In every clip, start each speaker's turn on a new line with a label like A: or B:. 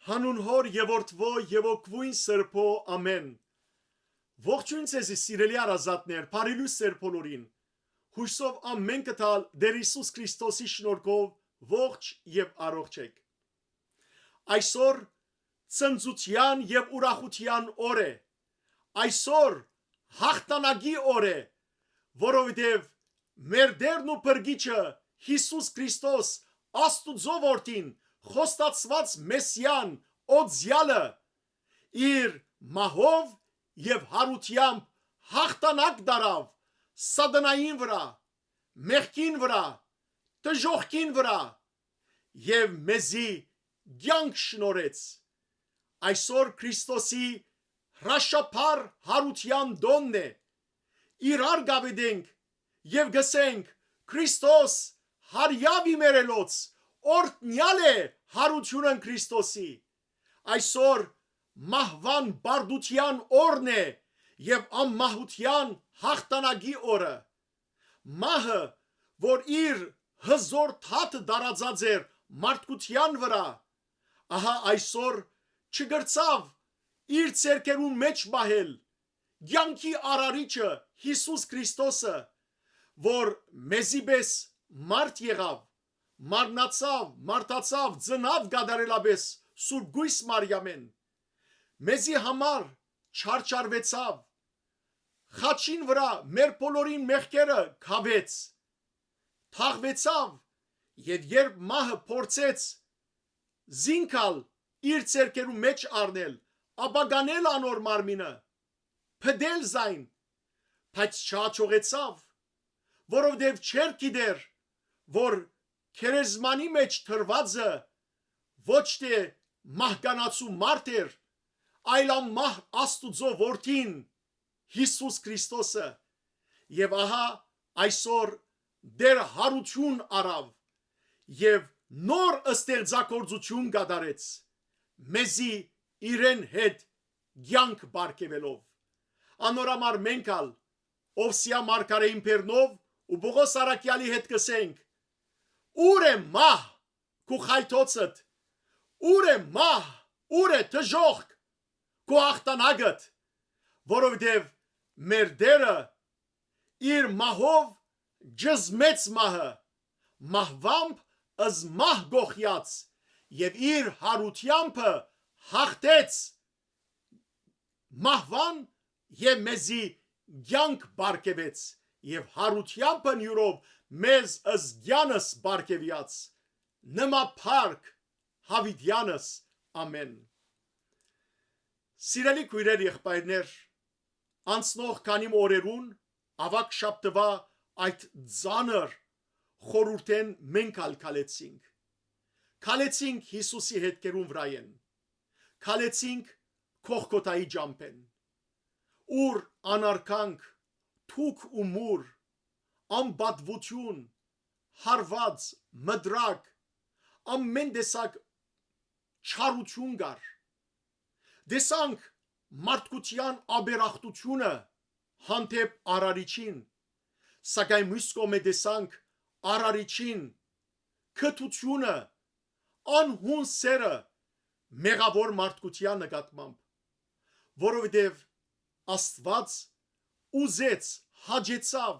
A: Հանուն հոր եւ որդվո եւ օգվույն սրբո ամեն։ Ողջույն ձեզ սիրելի արազատներ, բարելույս ձեր բոլորին։ Հույսով ամեն կտալ Տեր Հիսուս Քրիստոսի շնորհքով ողջ եւ առողջ եք։ Այսօր ծնծության եւ ուրախության օր է։ Այսօր հաղթանակի օր է, որովհետեւ մեր Տերն ու Փրկիչը Հիսուս Քրիստոս Աստուծո որդին խոստացված Մեսիան Օձյալը իր մահով եւ հարությամբ հաղթանակ դարավ սատանային վրա, մեղքին վրա, դժոխքին վրա եւ մեզի կյանք շնորհեց։ Այսօր Քրիստոսի հրաշափառ հարության դոնն է։ Իրար գավեդենք եւ գսենք Քրիստոս հարյավի մերելոց օրտնյալ է հարությունն Քրիստոսի։ Այսօր մահվան բարդության օրն է եւ անմահության հաղթանակի օրը։ Մահը, որ իր հզոր թաթը դարածած էր մարդկության վրա, ահա այսօր չգրծավ իր ցերկերուն մեջ մահել կյանքի արարիչը Հիսուս Քրիստոսը, որ մեզի պես մարդ եղավ, մարմնացավ, մարդացավ, ծնավ գադարելապես Սուրբ Գույս Մարիամեն, մեզի համար չարչարվեցավ, խաչին վրա մեր բոլորին մեղքերը քավեց, թաղվեցավ եւ երբ մահը փորձեց զինքալ իր ցերկերու մեջ առնել, ապագանել անոր մարմինը, փդել զայն, բայց չհաջողեցավ, որովհետև չեր գիտեր, որ քերեզմանի մեջ թրվածը ոչ թե մահկանացու մարդ էր, այլ ամահ Աստուծո որդին Հիսուս Քրիստոսը, եւ ահա այսօր դեր հարություն արավ եւ նոր ստեղծագործություն կատարեց, մեզի իրեն հետ կյանք բարգեւելով։ Անորամար մենքալ Օվսիա Մարգարեին Պերնով ու Պողոս Արաքյալի հետ կսենք. Ուր է մահ քու խայթոցդ, ուր է մահ, ուր է դժոխք քու հաղթանակդ, որովհետև մեր Տերը իր մահով ջզմեց մահը, մահվամբ ըզ մահ գողյաց եւ իր հարությամբը հաղթեց մահվան եւ մեզի կյանք բարգեւեց եւ հարությամբը յուրով մեզ ըզ կյանս բարգեւյաց նմա փառք հավիտյանս ամեն։ Սիրելի քույրեր եղբայրներ, անցնող քանի օրերուն ավակ շաբթվա այդ ծանր խորհուրդեն մենք ալքալեցինք։ Քալեցինք Հիսուսի հետքերուն վրայեն։ Քալեցինք Քողգոթայի ջամփեն, ուր անարքանք, թուք ու մուր, անբատվություն, հարված, մդրակ, ամեն տեսակ չարություն կար։ Տեսանք մարդկության աբերախտությունը հանդեպ արարիչին, սակայն մյուս կողմը տեսանք արարիչին քթությունը, անհուն սերը մեղավոր մարդկության նկատմամբ, որովհետև Աստված ուզեց, հաջեցավ,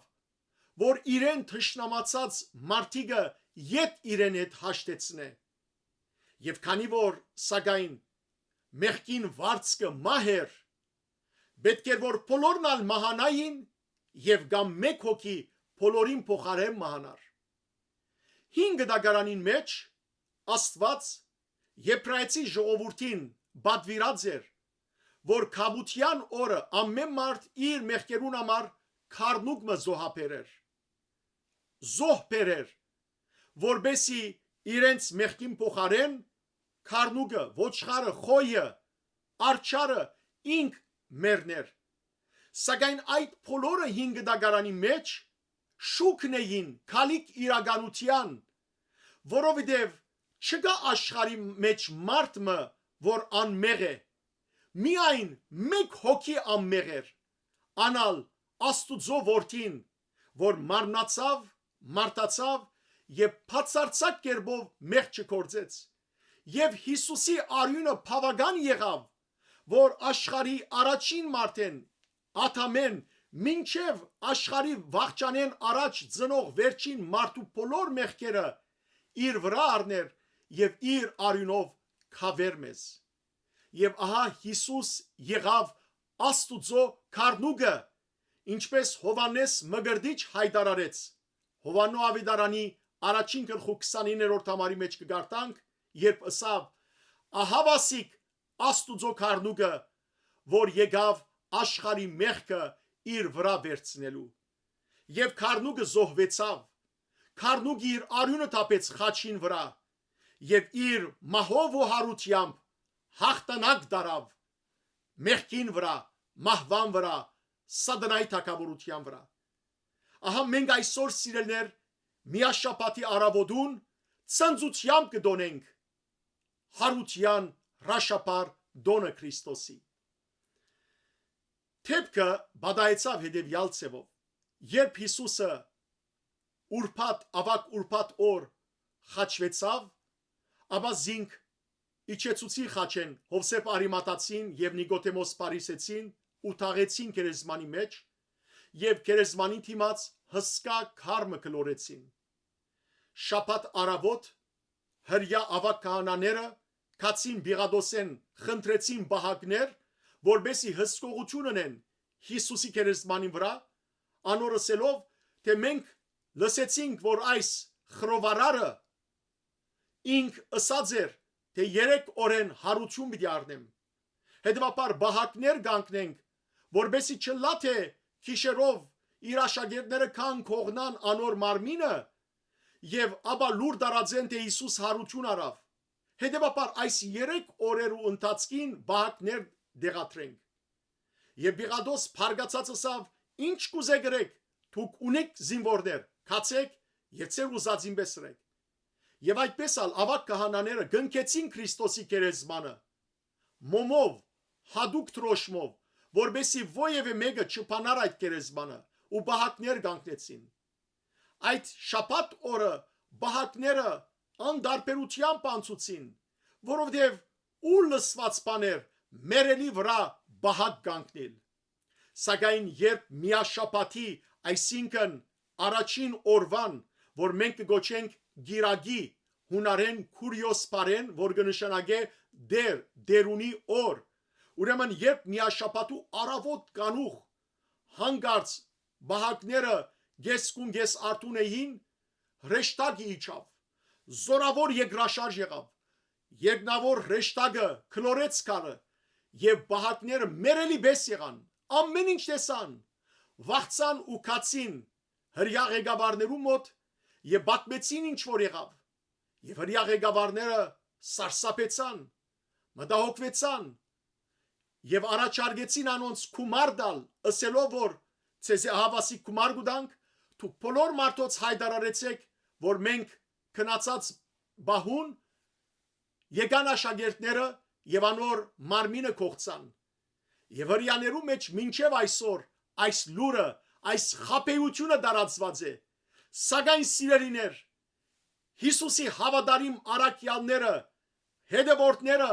A: որ իրեն թշնամացած մարդիկը ետ իրեն հետ հաշտեցնե։ Եվ քանի որ սակայն մեղքին վարձքը մահ էր, պետք էր որ բոլորն ալ մահանային եւ կամ մեկ հոգի բոլորին փոխարեն մահանար։ 5 դագարանին մեջ Աստված Եբրայեցի ժողովրդին բադվիրած էր, որ քաբության օրը ամեն մարդ իր մեղքերուն համար քարնուկ զոհաբերեր, զոհբերեր, որբեսի իրենց մեղքին փոխարեն քարնուկը, ոչխարը, խոյը, արջարը ինք մերներ։ Սակայն այդ բոլորը 5 դագարանի մեջ շուքն էին քալիք իրականության, որովհետև չկա աշխարհի մեջ մարդը, որ անմեղ է, միայն մեկ հոգի անմեղ էր, անալ Աստուծո որդին, որ մարմնացավ, մարդացավ եւ բացարձակ կերպով մեղք չկործեց Եվ Հիսուսի արյունը բավական եղավ, որ աշխարհի առաջին մարդեն աթամեն մինչև աշխարհի վաղճանեն առաջ ծնող վերջին մարդու բոլոր մեղքերը իր վրա առներ եւ իր արյունով քավեր մեզ։ Եվ ահա Հիսուս եղավ Աստուծո քարնուկը, ինչպես Հովանես Մգրդիչ հայտարարեց Հովաննո Ավետարանի առաջին գլխու 29-րդ համարի մեջ կգարտանք, երբ ասավ. ահավասիկ Աստուծո քարնուկը, որ եկավ աշխարհի մեղքը իր վրա վերցնելու։ Եվ քարնուկը զոհվեցավ, քարնուկը իր արյունը թափեց խաչին վրա եւ իր մահով ու հարությամբ հաղթանակ դարավ մեղքին վրա, մահվան վրա, սատանայի թագավորության վրա։ Ահա մենք այսօր սիրելներ միաշաբաթի առավոտուն ցնծությամբ կդոնենք հարության հրաշապար դոնը Քրիստոսի։ Թեփքը բադայեցավ հետևյալ ցևով. երբ Հիսուսը ավակ ուրբաթ օր խաչվեցավ, ապա զինք իջեցուցի խաչեն Հովսեփ Արիմաթացին եւ Նիկոդեմոս Փարիսեցին ու թաղեցին գերեզմանի մեջ եւ գերեզմանի դիմաց հսկա քարմը կլորեցին։ Շաբաթ առավոտ հրյա ավակ քահանաները կացին Բիղադոսեն խնդրեցին բահակներ, որբեսի հսկողություն ունեն Հիսուսի գերեզմանի վրա, անորսելով, թե մենք լսեցինք, որ այս խռովարարը ինք ըսած էր, թե 3 օրեն հարություն պիտի առնեմ։ Հետևաբար բահակներ կանգնենք, որբեսի չլա թե քիշերով իր աշակերտները կան կողնան անոր մարմինը եւ ապա լուր դարածեն թե Հիսուս հարություն արավ։ Հետևաբար այս 3 օրերու ընթացքին բահակներ դեղատրենք։ Եվ Բիղադոս փարգացած ասավ. ինչ կուզե գրեք, դուք ունեք զինվորներ, քացեք եւ ծեր ուզածին բեսրեք։ Եվ այդպես ալ ավակ քահանաները գնքեցին Քրիստոսի գերեզմանը մոմով, հադուկ տրոշմով, որբեսի ովևէ մեկը չփանար այդ գերեզմանը ու բահակներ կանգնեցին։ Այդ շաբաթ օրը բահակները անդարբերությամբ անցուցին, որովհետև ու լսված բաներ մերելի վրա բահակ կանգնել։ Սակայն երբ միաշաբաթի, այսինքն առաջին օրվան, որ մենք կգոչենք գիրագի, հունարեն քուրիոս բարեն, որ կնշանակե դերունի օր, ուրեմն երբ միաշաբաթու առավոտ կանուխ հանգարց բահակները գեսկուն արտուն էին, հրեշտակը իջավ, զորավոր երկրաշարժ եղավ, երկնավոր հրեշտակը քլորեց քարը եւ բահակները մերելի բես եղան, ամեն ինչ տեսան, վախցան ու քացին հրյա ղեկավարներու մոտ եւ բացմեցին ինչ որ եղավ, եւ հրյա ղեկավարները սարսափեցան, մտահոգվեցան եւ առաջարկեցին անոնց քումար տալ, ասելով որ ցեզի ահավասիկ քումար գուտանք, դուք բոլոր մարդոց հայտարարեցեք, որ մենք քնացած բահուն եկան աշակերտները եւ անոր մարմինը կողցան։ Եվ հրյաներու մեջ մինչև այսօր այս լուրը, այս խաբեությունը տարածված է։ Սակայն սիրելիներ, Հիսուսի հավատարիմ առաքյալները, հետևորդները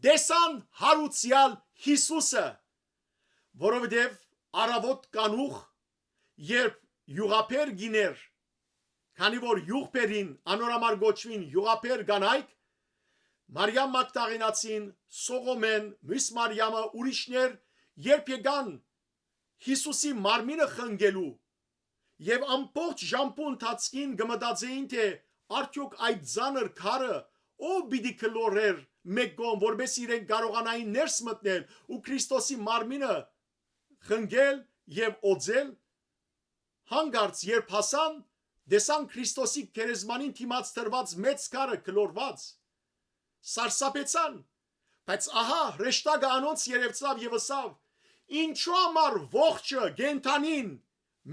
A: դեսան հարուցյալ Հիսուսը, որովհետև առավոտ կանուխ, երբ յուղափեր գիներ, քանի որ յուղբերին անորամար գոչվին յուղափեր կանայք, Մարիամ Մագդաղենացին, Սողոմեն, մյուս Մարիամը, ուրիշներ, երբ եկան Հիսուսի մարմինը խնգելու եւ ամբողջ ժամպու ընթացքին գմտածեին, թե արդյոք այդ ծանր քարը ով պիտի քլորեր մեկ կողմ, որպես իրենք կարողանային ներս մտնել ու Քրիստոսի մարմինը խնգել եւ օձել, հանգարց երբ հասան, դեսան Քրիստոսի գերեզմանին դիմաց տրված մեծ քարը քլորված, սարսափեցան, բայց ահա հրեշտակը անոնց երևցավ եւ ասավ. ինչու համար ողջը գենթանին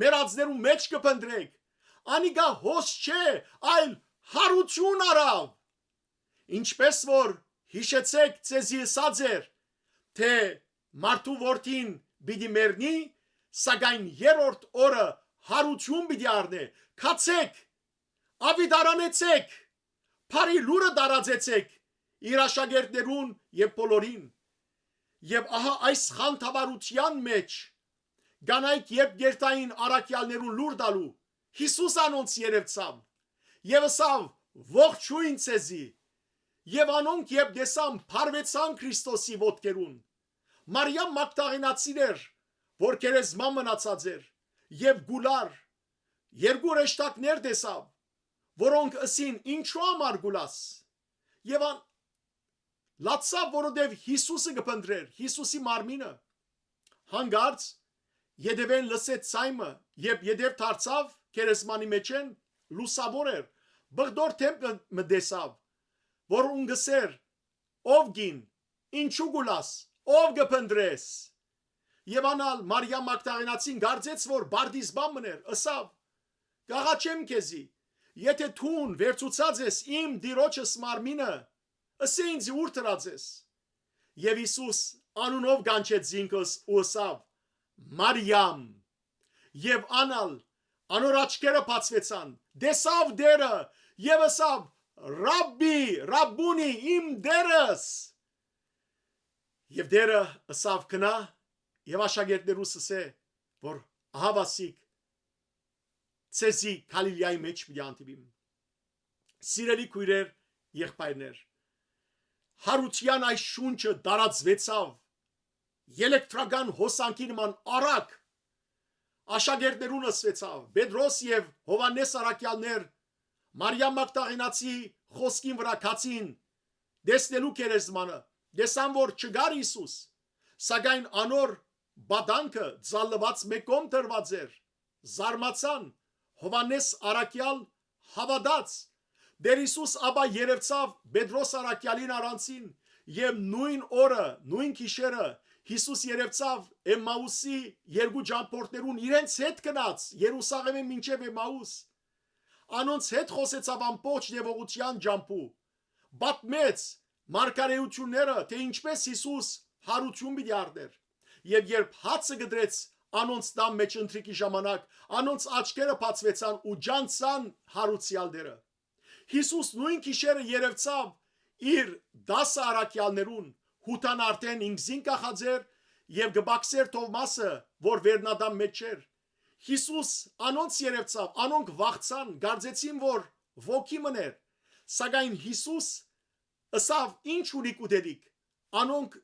A: մերածներու մեջ կփնտրեք, անիկա հոս չէ, այլ հարություն արավ, ինչպես որ հիշեցեք ցեզի ասած էր, թե մարդու որդին պիտի մեռնի, սակայն երրորդ օրը հարություն պիտի առնե, քացեք, ավիտարանեցեք, բարի լուրը տարածեցեք իր աշակերտներուն եւ բոլորին։ Եվ ահա այս խանդավառության մեջ գանայք երբ երթային առաքյալներուն լուր տալու Հիսուս անոնց երևցավ եւ ասավ ողջույն ցեզի եւ անոնք երբ դեսան փարվեցան Քրիստոսի ոտքերուն Մարիամ Մագդաղենացին էր որ քերեզման մնացած էր եւ գուլար երկու ռեշտակներ տեսավ որոնք ասին ինչու համար գուլաս եւ լացավ որովհետեւ Հիսուսը կփնտրեր Հիսուսի մարմինը հանգարց Յետևեն լսեց ցայմը եւ յետև դարձավ քերեզմանի մեջ են լուսավոր էր բղդոր թեմպը մտեսավ որ ունգսեր ով գին ինչու գուլաս ով կփնտրես եւ անալ Մարիամ Մագդաղենացին գարձեց որ բարդիզբան մներ ասավ գաղաչեմ քեզի եթե թուն վերցուցած ես իմ դիրոջս մարմինը ասե ինձ ուր դրած ես եւ Հիսուս անունով գանչեց զինքս ու ասավ Մարիամ եւ անալ անոր աչքերը բացվեցան դեսավ դերը եւ ասավ Ռաբբի Ռաբբունի իմ դերս եւ դերը ասավ կնա եւ աշակերտներուս ասե որ ահավասիկ ցեզի Գալիլեայի մեջ բյանտիվիմ սիրելի քույրեր եղբայրներ հարության այս շունչը դարածվեցավ Էլեկտրական հոսանքի նման արագ աշակերտներուն ասվեցավ Պետրոս եւ Հովանես առաքյալներ Մարիամ Մագդաղենացի խոսքին վրա կացին դեսնելու քերեզմանը դեսան որ չգար Հիսուս սակայն անոր բադանքը ցալված մեկում դրված էր զարմացան Հովանես առաքյալ հավատաց դեր Հիսուս ապա երևցավ Պետրոս առաքյալին առանցին եւ նույն օրը նույն գիշերը Հիսուս երևցավ Էմմաուսի երկու ճամփորդներուն իրենց հետ գնաց Երուսաղեմի մինչև Էմմաուս անոնց հետ խոսեցավ ամբողջ դեպողության ջամփու բատմեց մարգարեությունները թե ինչպես Հիսուս հարություն պիտի առներ եւ երբ հացը գդրեց անոնց տան մեջ ընթրիկի ժամանակ անոնց աչքերը բացվեցան ու ջանցան հարուցյալ դերը Հիսուս նույն գիշերը երևցավ իր 10 առաքյալներուն հութան արդեն ինքզին կախածեր եւ գբաքսեր Թովմասը որ վերնադամ մեջ էր Հիսուս անոնց երևցավ անոնք վախցան գարձեցին որ ոգի մներ սակայն Հիսուս ասավ ինչ ունիք ուտելիք անոնք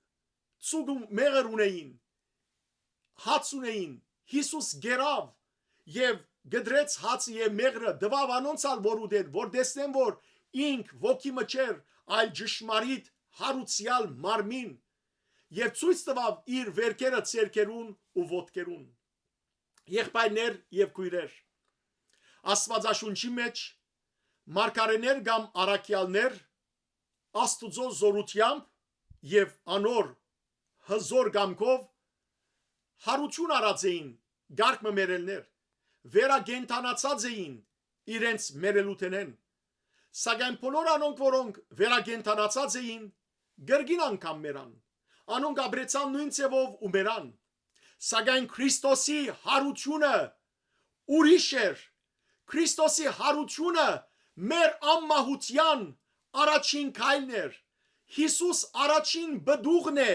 A: ցուգ մեղր ունեին հաց ունեին Հիսուս գերավ եւ գդրեց հացը եւ մեղրը դվավ անոնցալ որ ուտել որ տեսնեն որ ինք ոգի մչեր այլ ճշմարիտ հարուցյալ մարմին եւ ցույց տվավ իր վերքերը ցերկերուն ու ոտքերուն եղբայրներ եւ քույրեր Աստվածաշունչի մեջ մարգարեներ կամ առաքյալներ Աստուծո զորությամբ եւ անոր հզոր գամքով հարություն արած էին գարկ մերելներ վերագենտանացած էին իրենց մերելութենեն սակայն բոլոր անոնք որոնք վերագենտանացած էին գրգին անգամ մերան անոնք ապրեցան նույն ցևով ու մերան սակայն Քրիստոսի հարությունը ուրիշ էր Քրիստոսի հարությունը մեր անմահության առաջին քայլն էր Հիսուս առաջին բդուղն է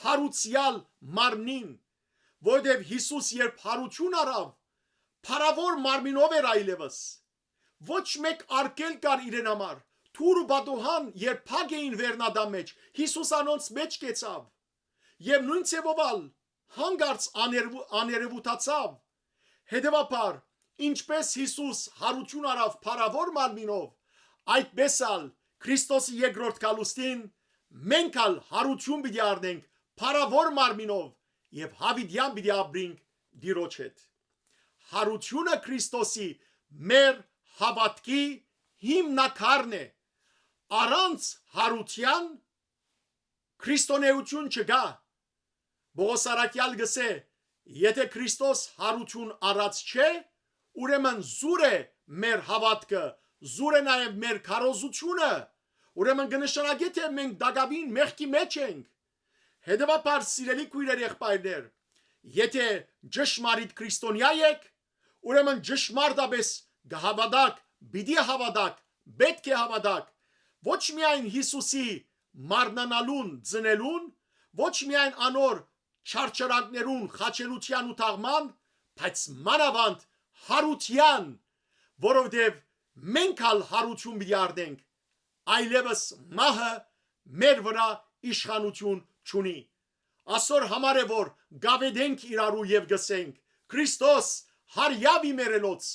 A: հարուցյալ մարմնին որովհետև Հիսուս երբ հարություն առավ փարավոր մարմինով էր այլևս ոչ մեկ արկել կար իրեն համար թուր ու բադուհան երբ փակ էին վերնադամ մեջ Հիսուս անոնց մեջ կեցավ եւ նույն ցևովալ հանգարց աներևութացավ հետեւաբար ինչպես Հիսուս հարություն արավ փարավոր մարմինով այդպես ալ Քրիստոսի երկրորդ գալուստին մենք ալ հարություն պիտի առնենք փարավոր մարմինով եւ հավիտյան պիտի ապրենք Տիրոջ հետ հարությունը Քրիստոսի մեր հավատքի հիմնակարն է առանց հարության քրիստոնեություն չկա Պողոս առաքյալ գսե եթե Քրիստոս հարություն առած չէ ուրեմն զուր է մեր հավատքը զուր է նաև մեր քարոզությունը ուրեմն կնշանակի թե մենք դակավին մեղքի մեջ ենք հետևաբար սիրելի քույրեր եղբայրներ եթե ճշմարիտ քրիստոնյա եք ուրեմն ճշմարտաբես գհավատակ պիտի հավատակ պետք է հավատակ ոչ միայն Հիսուսի մարմնանալուն, ծնելուն, ոչ միայն անոր չարչարանքներուն, խաչելության ու թաղման, բայց մանավանդ հարության, որովհետև մենք ալ հարություն պիտի արդենք, այլևս մահը մեր վրա իշխանություն չունի։ Այսօր համար է որ գավեդենք իրարու եւ գսենք Քրիստոս հարյավի մերելոց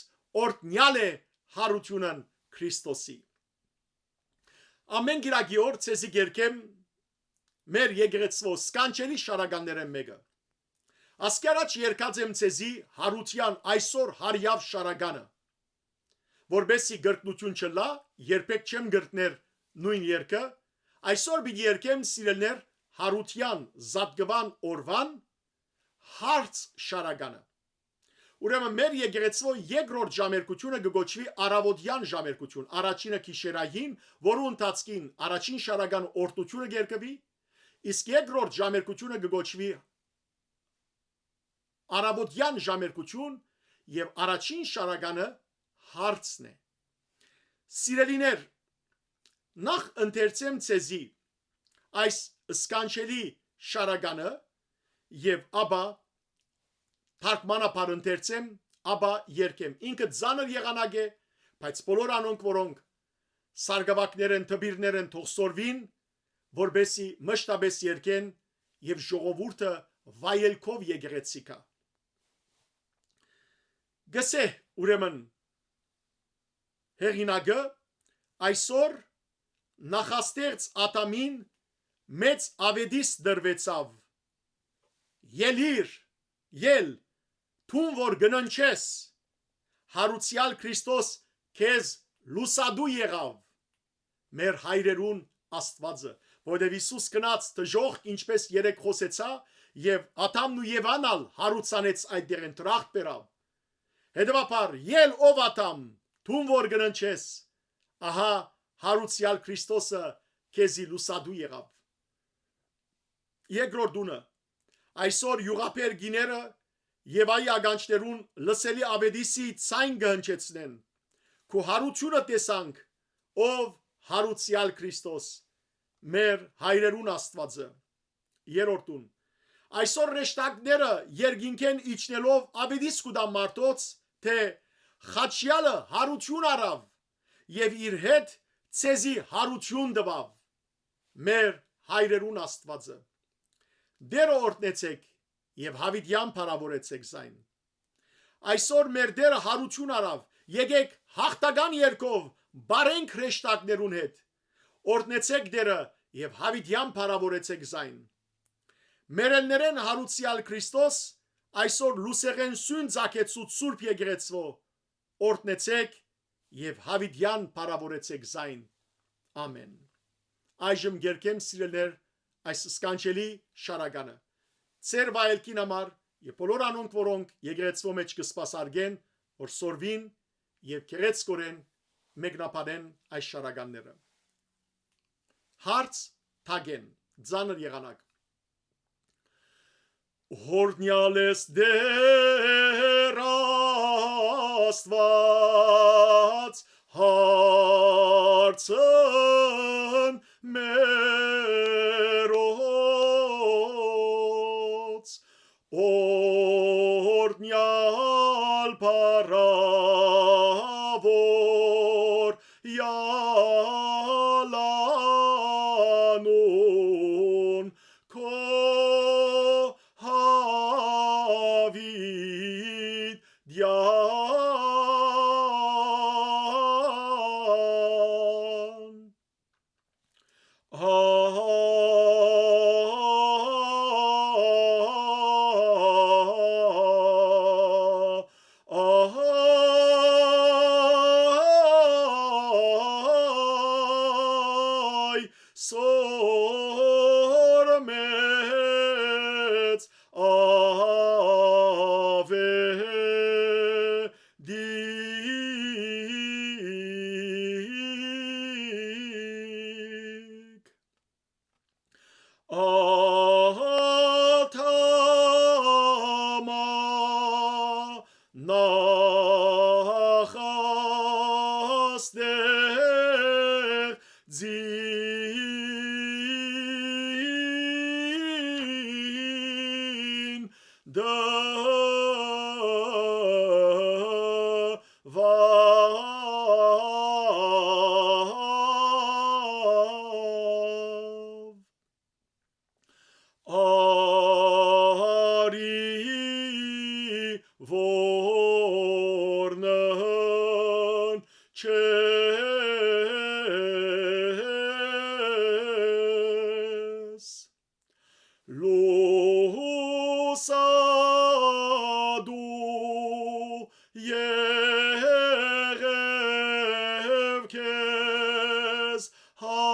A: օրտնյալ է հարությունն Քրիստոսի։ Ամեն գիրակի օր ցեզի գերկեմ մեր եկեղեցվո սկանչելի շարականներեն մեկը։ Ասկարաչ երկած եմ ցեզի հարության այսօր հարյավ շարականը, որբեսի գրկնություն չլա, երբեք չեմ գրկներ նույն երկը, այսօր պիտի երկեմ սիրելներ հարության զատկվան օրվան հարց շարականը։ Ուրեմն մեր եկեղեցվո երկրորդ ժամերկությունը կգոչվի առավոտյան ժամերկություն, առաջինը գիշերային, որու ընթացքին առաջին շարական օրդությունը կերկվի, իսկ երկրորդ ժամերկությունը կգոչվի առավոտյան ժամերկություն եւ առաջին շարականը հարցն է։ Սիրելիներ, նախ ընթերցեմ ցեզի այս սկանչելի շարականը եւ ապա թարգմանապար ընթերցեմ, ապա երկեմ։ Ինքը ծանր եղանակ է, բայց բոլոր անոնք, որոնք սարգավակներ են, թբիրներ են, թող սորվին, որբեսի մշտապես երկեն եւ ժողովուրդը վայելքով եկեղեցիկա։ Գսե ուրեմն հեղինակը այսօր նախաստերց ատամին մեծ ավետիս դրվեցավ։ Ել, թուն որ գննչես, հարուցյալ Քրիստոս քեզ լուսադու եղավ, մեր հայրերուն Աստվածը, որովհետև Հիսուս գնաց դժոխք, ինչպես երեք խոսեցա, եւ ատամն ու Եվանալ հարուցանեց այդտեղեն տրախտ բերավ։ Հետևաբար, ել ով ատամ, թուն որ գննչես, ահա հարուցյալ Քրիստոսը քեզի լուսադու եղավ։ Երկրորդ դունը, այսօր յուղապեր գիները եւ այ ագանչներուն լսելի ավետիսի ցայն գհնչեցնեն, քու հարությունը տեսանք, ով հարուցյալ Քրիստոս, մեր հայրերուն Աստվածը։ Երրորդուն, այսօր ռեշտակները երգինքեն իջնելով ավետիս կուտան մարդոց, թե խաչյալը հարություն արավ եւ իր հետ ցեզի հարություն տվավ, մեր հայրերուն Աստվածը։ Դերը օրտնեցեք եւ հավիտյան փառավորեցեք զայն։ Այսօր մեր Դերը հարություն արավ, եկեք հաղթական երկով բարենք հրեշտակներուն հետ, օրտնեցեք Դերը եւ հավիտյան փառավորեցեք զայն։ Մերելներեն հարուցյալ Քրիստոս այսօր լուսեղեն սուն ցակեցուց Սուրբ եկեղեցվո, օրտնեցեք եւ հավիտյան փառավորեցեք զայն։ Ամեն։ Այժմ գերկեմ սիրելներ այս սկանչելի շարականը։ Ձեր վայելքին համար եւ բոլոր անոնք, որոնք եկեղեցվո մեջ կսպասարկեն, որ սորվին եւ քերեցկորեն մեկնաբանեն այս շարականները։ Հարց թագեն, ծանր եղանակ։ Հորնյալես Դեր Աստված հարցն մերոց, օրնյալ փառավոր յալանուն քո Zee Ari vornen ches losadu yerev kes haro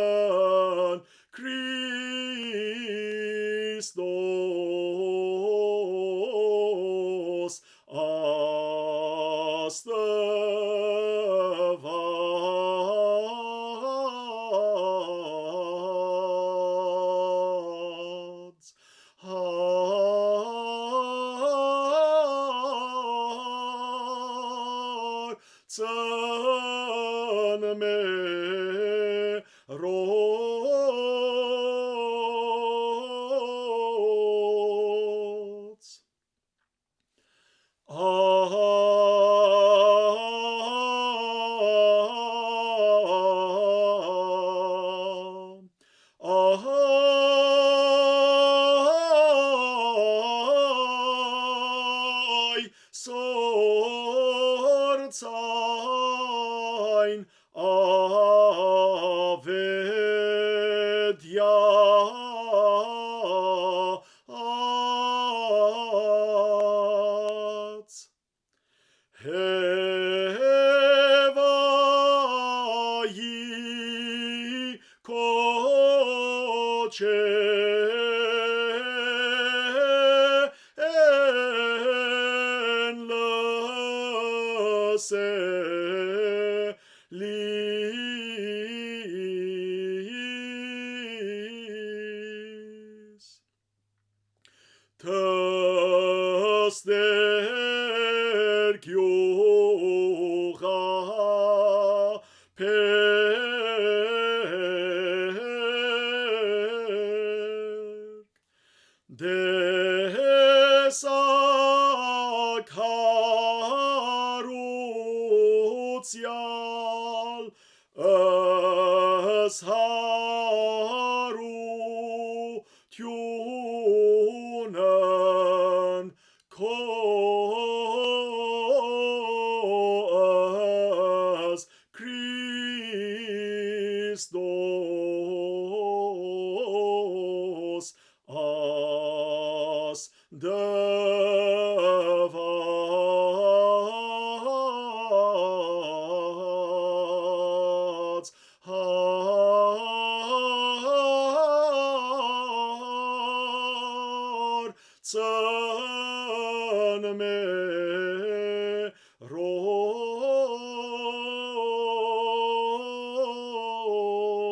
A: Tsialen Christos astevats har tsan me rots Ahai sortsain avedya ats Hevayi koche en lase lis Tăster chiuga perc desacharutial asharu tunen koas Christos as devats har tsan me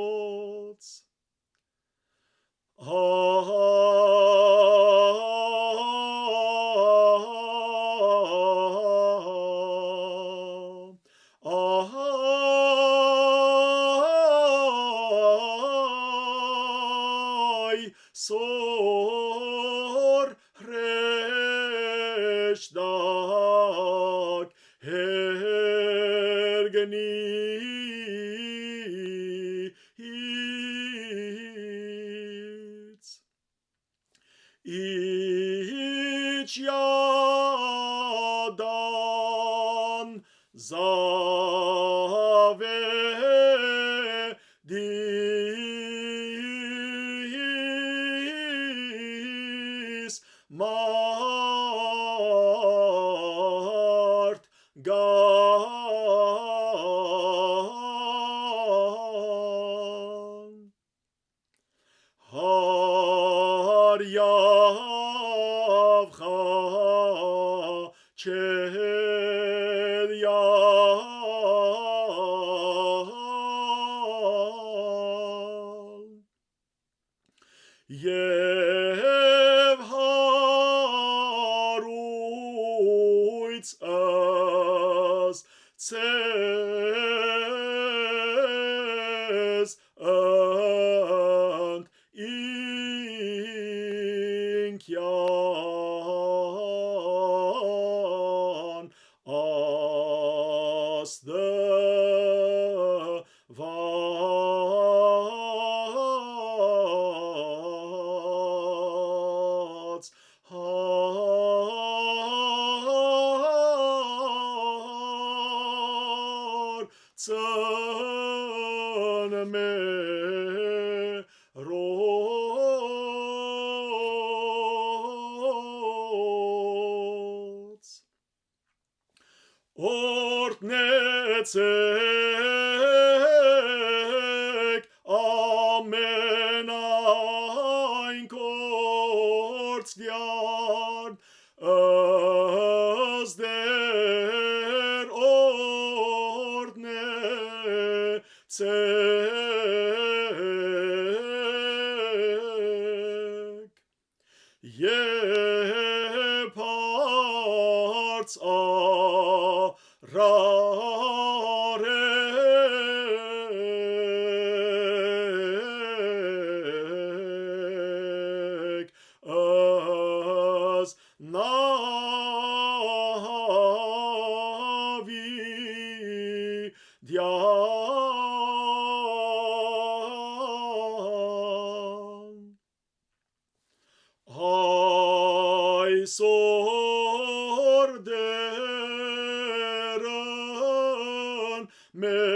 A: rots Ahai sor reshdak hergnis Ich yadan zave dis mart gan har yavcha chel yal yev haruitz as ծնմերոց օրտնեցեք ամենայն կործդյան ըսդեր օրտնեցեք Եվ հարց արարեք նավի դյան այսօր դերն մեր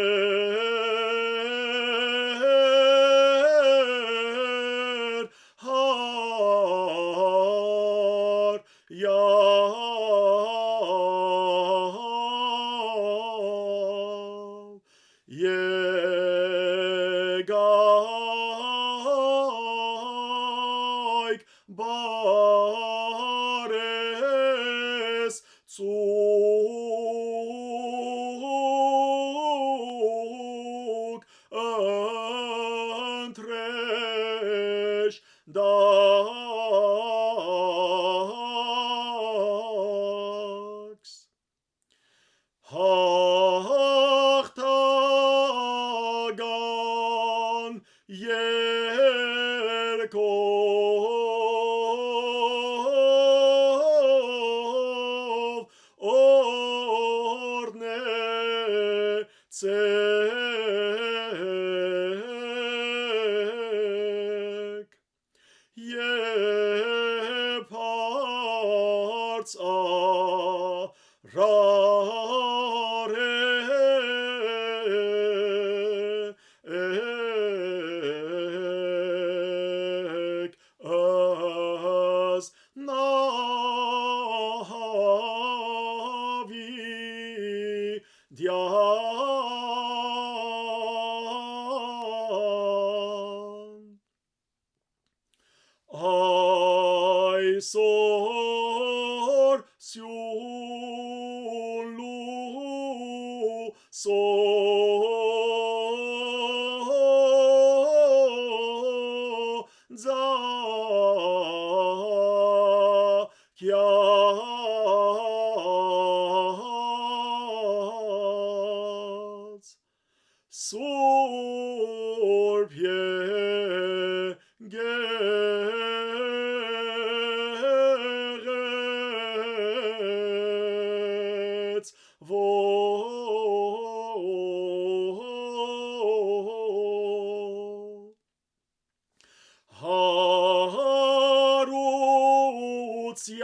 A: եկայք բարես ծուկ ընտրեշ դաքս հաղթական երկով օրնեցեք Եվ հարց արարեք նավի դյան այսօր սյունլու ձակյաց Սուրբ եկեղեց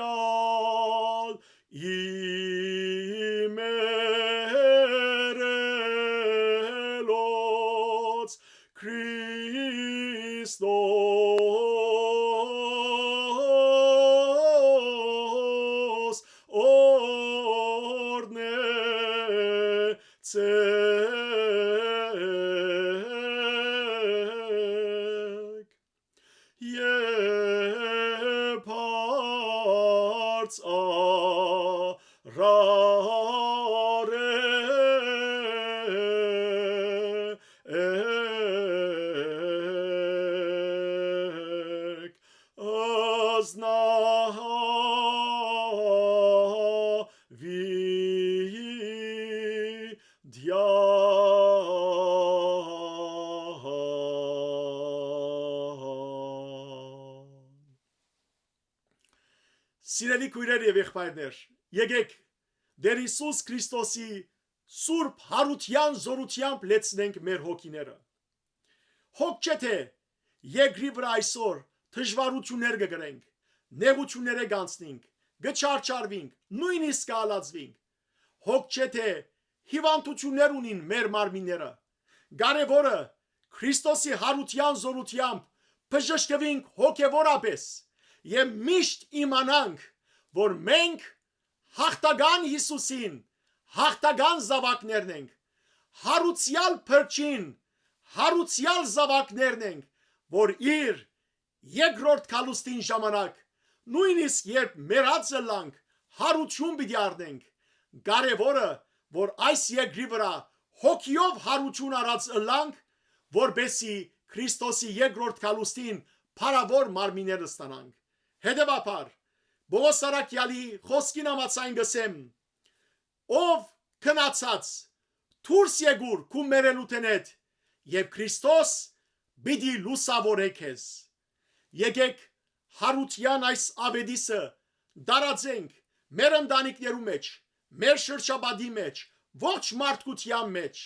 A: հարուցյալ իմերելոց Քրիստոս օրնեցեք Եվ հարց արարեք ազնավի դյան Սիրելի քույրեր եւ եղբայրներ, եկեք Տեր Հիսուս Քրիստոսի սուրբ հարության զորությամբ լեցնենք մեր հոգիները։ Հոգ չէ թե երկրի վրա այսօր դժվարություններ կգրենք, նեղություններ կանցնենք, կչարչարվենք, նույնիսկ կհալածվենք։ Հոգ չէ թե հիվանդություններ ունին մեր մարմինները։ Կարևորը Քրիստոսի հարության զորությամբ բժշկվենք հոգևորապես եւ միշտ իմանանք, որ մենք հաղթական Հիսուսին հաղթական զավակներն ենք, հարուցյալ փրկին, հարուցյալ զավակներն ենք, որ իր երկրորդ քալուստին ժամանակ նույնիսկ երբ մեռածը լանք հարություն պիտի առնենք։ Կարևորը որ այս երկրի վրա հոգիով հարություն արած ըլանք, որբեսի Քրիստոսի երկրորդ քալուստին փառավոր մարմիններ ստանանք։ Հետևաբար Պողոս առաքյալի խոսքին համաձայն գսեմ, ով քնացած դուրս եկուր քու մերելութենետ եւ Քրիստոս պիտի լուսավորե քեզ։ Եկեք հարության այս ավետիսը դարածենք մեր ընտանիքներու մեջ, մեր շրջապատի մեջ, ողջ մարդկության մեջ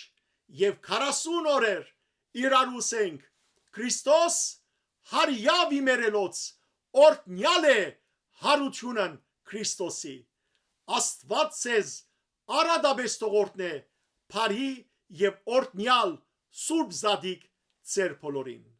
A: եւ 40 օրեր իրարուսենք Քրիստոս հարյավ իմերելոց օրտնյալ է հարությունն Քրիստոսի։ Աստված ցեզ արադաբես տողորտնե, բարի եւ օրտնյալ սուրբ զադիկ ձեր բոլորին։